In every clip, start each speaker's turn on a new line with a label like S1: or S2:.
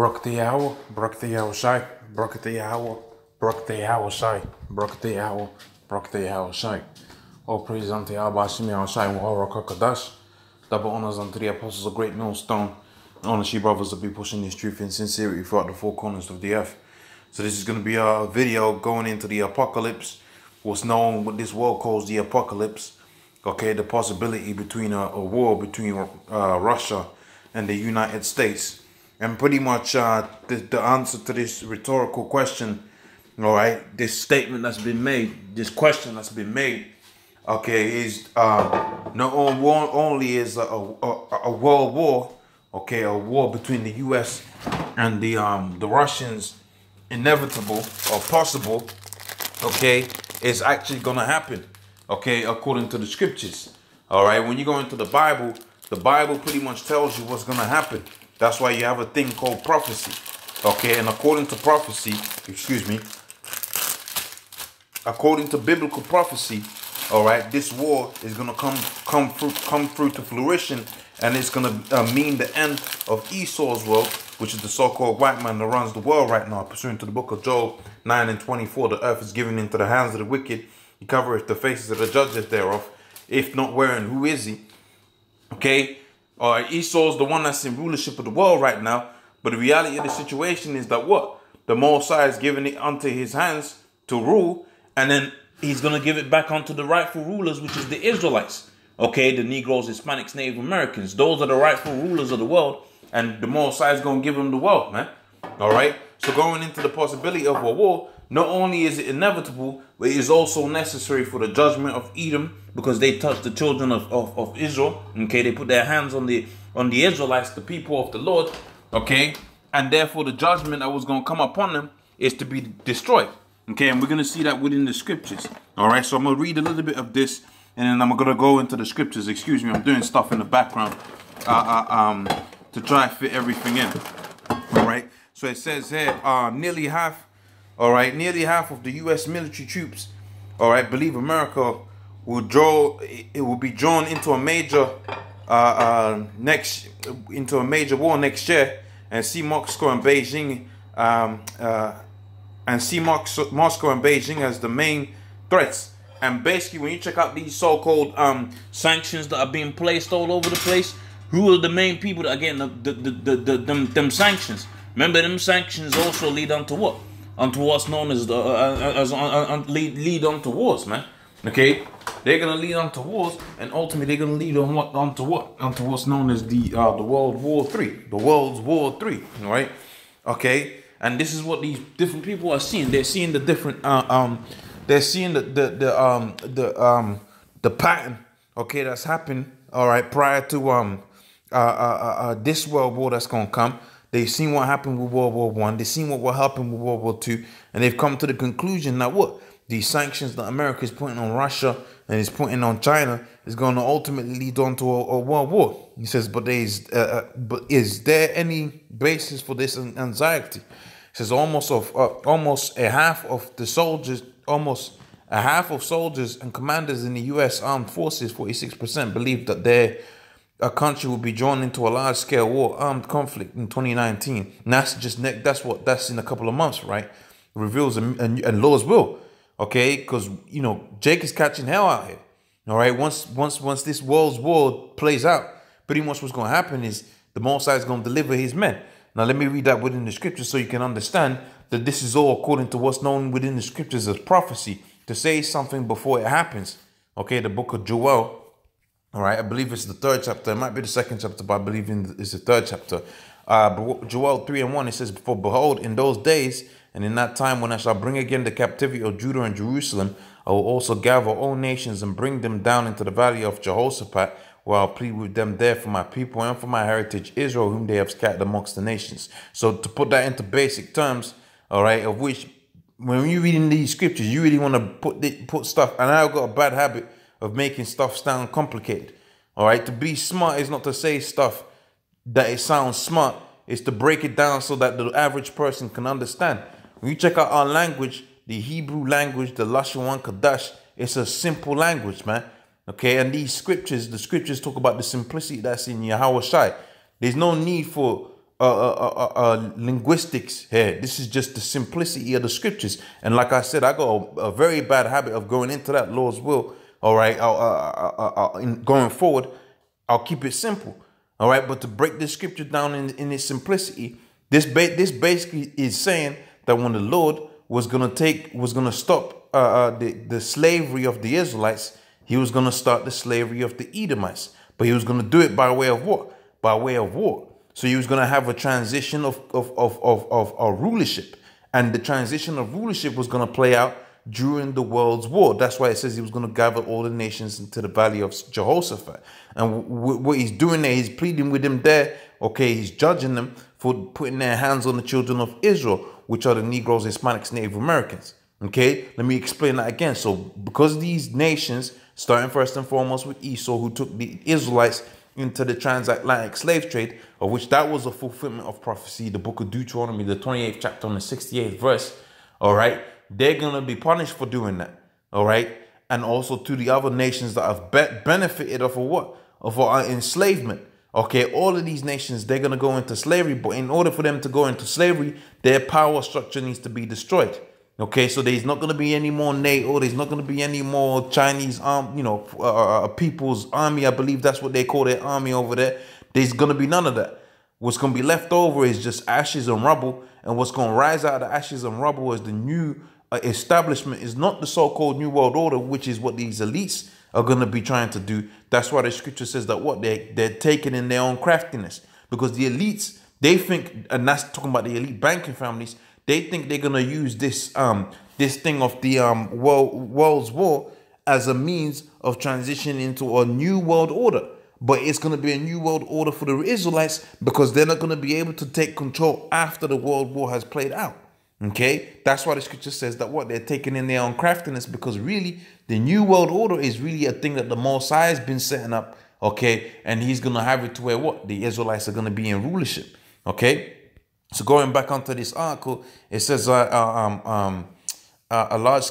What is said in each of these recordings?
S1: بركتي hour, بركتي hour شاي, بركتي hour, بركتي hour شاي, بركتي hour, بركتي hour شاي. All praise unto Yahweh Shemi Shai Wahara Kakadash. Double honors unto the apostles of great millstone. Honest you brothers will be pushing this truth in sincerity throughout the four corners of the earth. So this is going to be a video going into the apocalypse. What's known what this world calls the apocalypse. Okay, the possibility between a war between Russia and the United States. And pretty much the answer to this rhetorical question, all right, this statement that's been made, this question that's been made, okay, is not only is a world war, okay, a war between the U.S. and the Russians inevitable or possible, okay, is actually gonna happen, okay, according to the scriptures. All right, when you go into the Bible pretty much tells you what's gonna happen. That's why you have a thing called prophecy, okay, and according to prophecy, according to biblical prophecy, all right, this war is gonna come through to fruition, and it's gonna mean the end of Esau's world, which is the so-called white man that runs the world right now, pursuant to the book of Job 9:24. The earth is given into the hands of the wicked. He covereth the faces of the judges thereof. If not wherein, who is he? Okay, Esau's the one that's in rulership of the world right now. But the reality of the situation is that what? The Messiah is giving it unto his hands to rule, and then he's going to give it back onto the rightful rulers, which is the Israelites. Okay, the Negroes, Hispanics, Native Americans. Those are the rightful rulers of the world, and the Messiah is going to give them the world, man. All right, so going into the possibility of a war, not only is it inevitable, but it is also necessary for the judgment of Edom, because they touched the children of Israel. Okay, they put their hands on the Israelites, the people of the Lord. Okay, and therefore the judgment that was going to come upon them is to be destroyed. Okay, and we're going to see that within the scriptures. All right, so I'm going to read a little bit of this, and then I'm going to go into the scriptures. Excuse me, I'm doing stuff in the background to try and fit everything in. All right, so it says here, nearly half of the U.S. military troops, all right, believe America will be drawn into a major war next year, and see Moscow and Beijing as the main threats. And basically, when you check out these so-called sanctions that are being placed all over the place, who are the main people that are getting them sanctions? Remember, them sanctions also lead on to what? Onto what's known as lead on to wars, man. Okay, they're gonna lead on to wars, and ultimately they're gonna lead onto what's known as the World War III, the World's War III. All right, okay, and this is what these different people are seeing. They're seeing the different they're seeing the pattern, okay, that's happened. All right, prior to this world war that's gonna come. They've seen what happened with World War I. They've seen what will happen with World War II. And they've come to the conclusion that what? These sanctions that America is putting on Russia and is putting on China is going to ultimately lead on to a world war. He says, but is there any basis for this anxiety? He says almost a half of soldiers and commanders in the U.S. armed forces, 46%, believe that a country will be drawn into a large-scale war, armed conflict in 2019. And that's in a couple of months, right? Reveals and laws will, okay? Because Jake is catching hell out here. All right. Once this world's war plays out, pretty much what's going to happen is the Messiah is going to deliver his men. Now let me read that within the scriptures so you can understand that this is all according to what's known within the scriptures as prophecy, to say something before it happens. Okay, the book of Joel. All right, I believe it's the 3rd chapter. It might be the 2nd chapter, but I believe it's the 3rd chapter. Joel 3:1, it says, "For behold, in those days and in that time when I shall bring again the captivity of Judah and Jerusalem, I will also gather all nations and bring them down into the valley of Jehoshaphat, where I'll plead with them there for my people and for my heritage Israel, whom they have scattered amongst the nations." So to put that into basic terms, all right, of which when you read in these scriptures, you really want to put stuff, and I've got a bad habit of making stuff sound complicated. All right, to be smart is not to say stuff that it sounds smart. It's to break it down so that the average person can understand. When you check out our language, the Hebrew language, the Lashon Kadash, it's a simple language, man. Okay, and the scriptures talk about the simplicity that's in Yahweh Shai. There's no need for linguistics here. This is just the simplicity of the scriptures. And like I said, I got a very bad habit of going into that Lord's will. All right, going forward, I'll keep it simple. All right, but to break this scripture down in its simplicity, this basically is saying that when the Lord was gonna stop the slavery of the Israelites, he was gonna start the slavery of the Edomites, but he was gonna do it by way of what? By way of war. So he was gonna have a transition of rulership, and the transition of rulership was gonna play out during the world's war. That's why it says he was going to gather all the nations into the valley of Jehoshaphat. And what he's doing there, he's pleading with them there. Okay, he's judging them for putting their hands on the children of Israel, which are the Negroes, Hispanics, Native Americans. Okay, let me explain that again. So because these nations, starting first and foremost with Esau, who took the Israelites into the transatlantic slave trade, of which that was a fulfillment of prophecy, the book of Deuteronomy, the 28th chapter on the 68th verse. All right, they're going to be punished for doing that. All right. And also to the other nations that have benefited of what? Of our enslavement. Okay. All of these nations, they're going to go into slavery. But in order for them to go into slavery, their power structure needs to be destroyed. Okay. So there's not going to be any more NATO. There's not going to be any more Chinese, People's Army. I believe that's what they call their army over there. There's going to be none of that. What's going to be left over is just ashes and rubble. And what's going to rise out of the ashes and rubble is the new establishment, is not the so-called New World Order, which is what these elites are going to be trying to do. That's why the scripture says that what they're taking in their own craftiness, because the elites, they think, and that's talking about the elite banking families, they think they're going to use this thing of the world's war as a means of transitioning into a new world order. But it's going to be a new world order for the Israelites, because they're not going to be able to take control after the world war has played out. Okay, that's why the scripture says that what they're taking in their own craftiness, because really the new world order is really a thing that the Most High has been setting up. Okay, and he's going to have it to where what? The Israelites are going to be in rulership. Okay, so going back onto this article, it says a large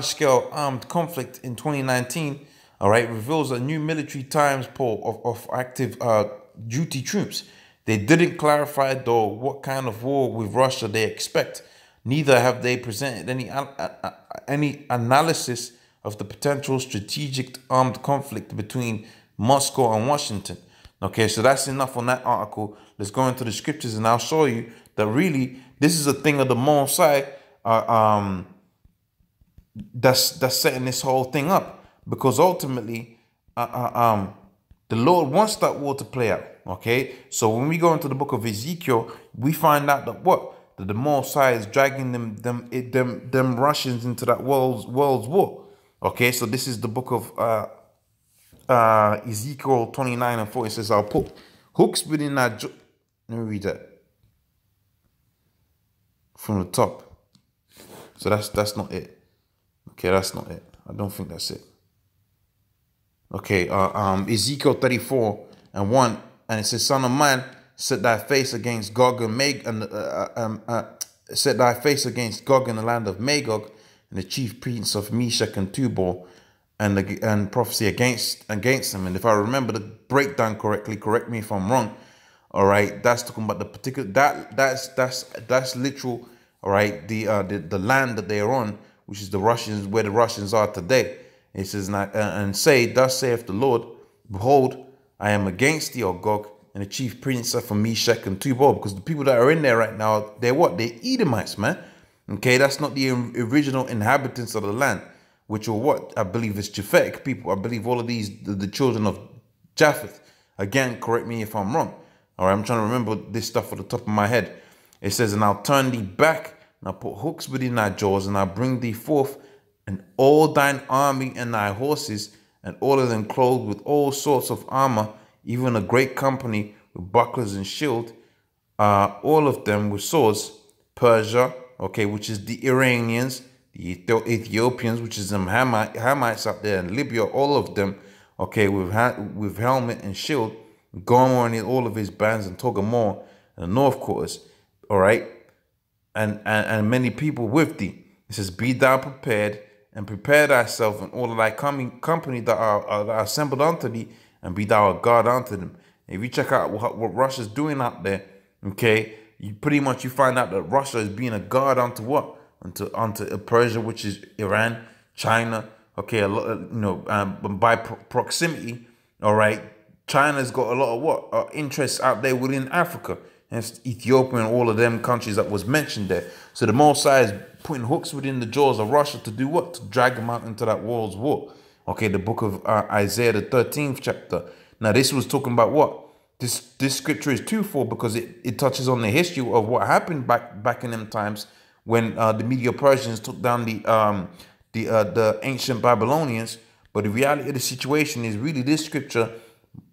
S1: scale armed conflict in 2019. All right, reveals a new military times poll of active duty troops. They didn't clarify, though, what kind of war with Russia they expect. Neither have they presented any analysis of the potential strategic armed conflict between Moscow and Washington. Okay, so that's enough on that article. Let's go into the scriptures, and I'll show you that really this is a thing of the Most High that's setting this whole thing up, because ultimately the Lord wants that war to play out. Okay, so when we go into the book of Ezekiel, we find out that what? That the Most High is dragging them Russians into that world's war. Okay, so this is the book of Ezekiel 29 and 4. It says, I'll put hooks within that. Let me read that from the top. So that's not it. Okay, that's not it. I don't think that's it. Okay, Ezekiel 34 and 1, and it says, Son of man, set thy face against Gog and set thy face against Gog in the land of Magog, and the chief prince of Meshach and Tubal, and prophecy against them. And if I remember the breakdown correctly, correct me if I'm wrong. All right, that's talking about the particular that's literal. All right, the land that they are on, which is the Russians, where the Russians are today. It says, and say, thus saith the Lord, behold, I am against thee, O Gog, and the chief prince of Meshach and Tubal, because the people that are in there right now, they're what? They're Edomites, man. Okay, that's not the original inhabitants of the land, which are what? I believe it's Japhetic people. I believe all of these, the children of Japheth. Again, correct me if I'm wrong. All right, I'm trying to remember this stuff off the top of my head. It says, and I'll turn thee back, and I'll put hooks within thy jaws, and I'll bring thee forth, and all thine army and thy horses, and all of them clothed with all sorts of armor, even a great company with bucklers and shield, all of them with swords. Persia, okay, which is the Iranians, the Ethiopians, which is them Hamites up there, and Libya, all of them, okay, with helmet and shield. Gomer and all of his bands, and Togarmah and the north quarters, all right, and many people with thee. It says, be thou prepared, and prepare thyself and all of thy company that are assembled unto thee, and be thou a guard unto them. If you check out what Russia's doing out there, okay, you pretty much you find out that Russia is being a guard onto what? Onto Persia, which is Iran, China. Okay, a lot, by proximity, all right. China's got a lot of what interests out there within Africa, and Ethiopia and all of them countries that was mentioned there. So the Mosai is putting hooks within the jaws of Russia to do what? To drag them out into that world's war. Okay, the book of Isaiah, the 13th chapter. Now this was talking about what? This scripture is twofold because it touches on the history of what happened back in them times when the Medo-Persians took down the ancient Babylonians. But the reality of the situation is really this scripture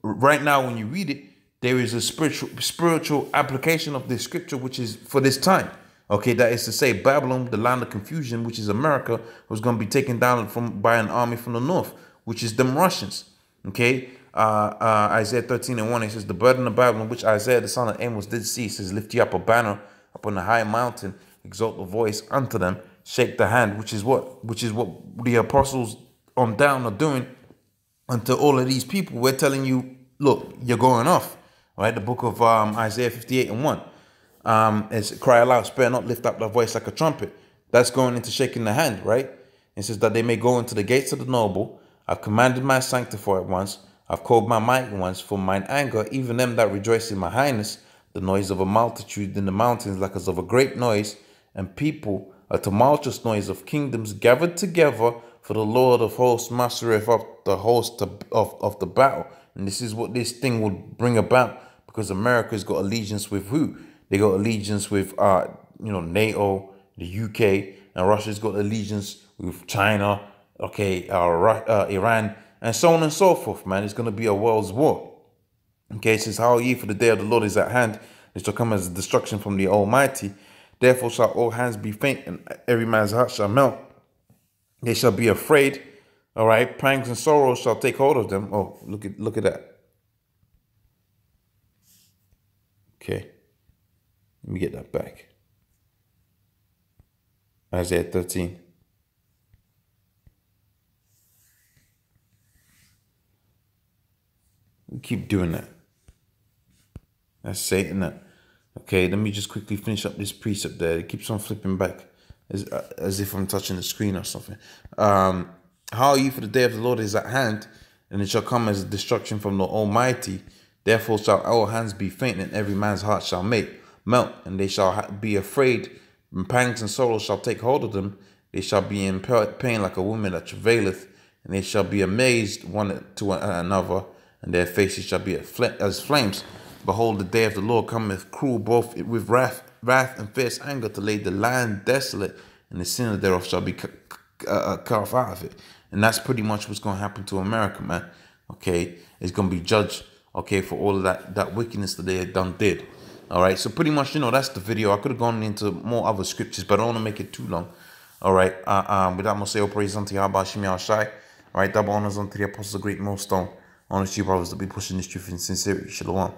S1: right now, when you read it, there is a spiritual application of this scripture, which is for this time. Okay, that is to say, Babylon, the land of confusion, which is America, was going to be taken down by an army from the north, which is them Russians. Okay, Isaiah 13:1, it says, the burden of Babylon, which Isaiah the son of Amos did see, says, lift you up a banner upon the high mountain, exalt the voice unto them, shake the hand, which is what the apostles on down are doing unto all of these people. We're telling you, look, you're going off. Right, the book of Isaiah 58:1. It's cry aloud, spare not, lift up thy voice like a trumpet. That's going into shaking the hand, right? It says that they may go into the gates of the noble. I've commanded my sanctified ones. I've called my mighty ones for mine anger, even them that rejoice in my highness. The noise of a multitude in the mountains, like as of a great noise, and people, a tumultuous noise of kingdoms gathered together for the Lord of hosts, mastereth of the host of the battle. And this is what this thing would bring about, because America's got allegiance with who? They got allegiance with NATO, the UK, and Russia's got allegiance with China, okay, Iran, and so on and so forth, man. It's gonna be a world's war. Okay, it says, how are ye, for the day of the Lord is at hand, it shall come as a destruction from the Almighty. Therefore shall all hands be faint, and every man's heart shall melt. They shall be afraid. All right, pangs and sorrows shall take hold of them. Oh, look at that. Okay, let me get that back. Isaiah 13. Keep doing that. That's Satan. That. Okay, let me just quickly finish up this precept there. It keeps on flipping back as if I'm touching the screen or something. How are you, for the day of the Lord is at hand, and it shall come as a destruction from the Almighty. Therefore shall all hands be faint, and every man's heart shall melt, and they shall be afraid, and pangs and sorrows shall take hold of them. They shall be in pain like a woman that travaileth, and they shall be amazed one to another, and their faces shall be as flames. Behold, the day of the Lord cometh cruel, both with wrath and fierce anger, to lay the land desolate, and the sinner thereof shall be cut off out of it. And that's pretty much what's going to happen to America, man. Okay, it's going to be judged, okay, for all of that wickedness that they did. All right, so pretty much, that's the video. I could have gone into more other scriptures, but I don't want to make it too long. All right, with that, I'm going to say all praise unto Yahweh Shem Yahushai. All right, double honors unto the apostles of great millstone. Honest to you, brothers, to be pushing this truth in sincerity. Shalom.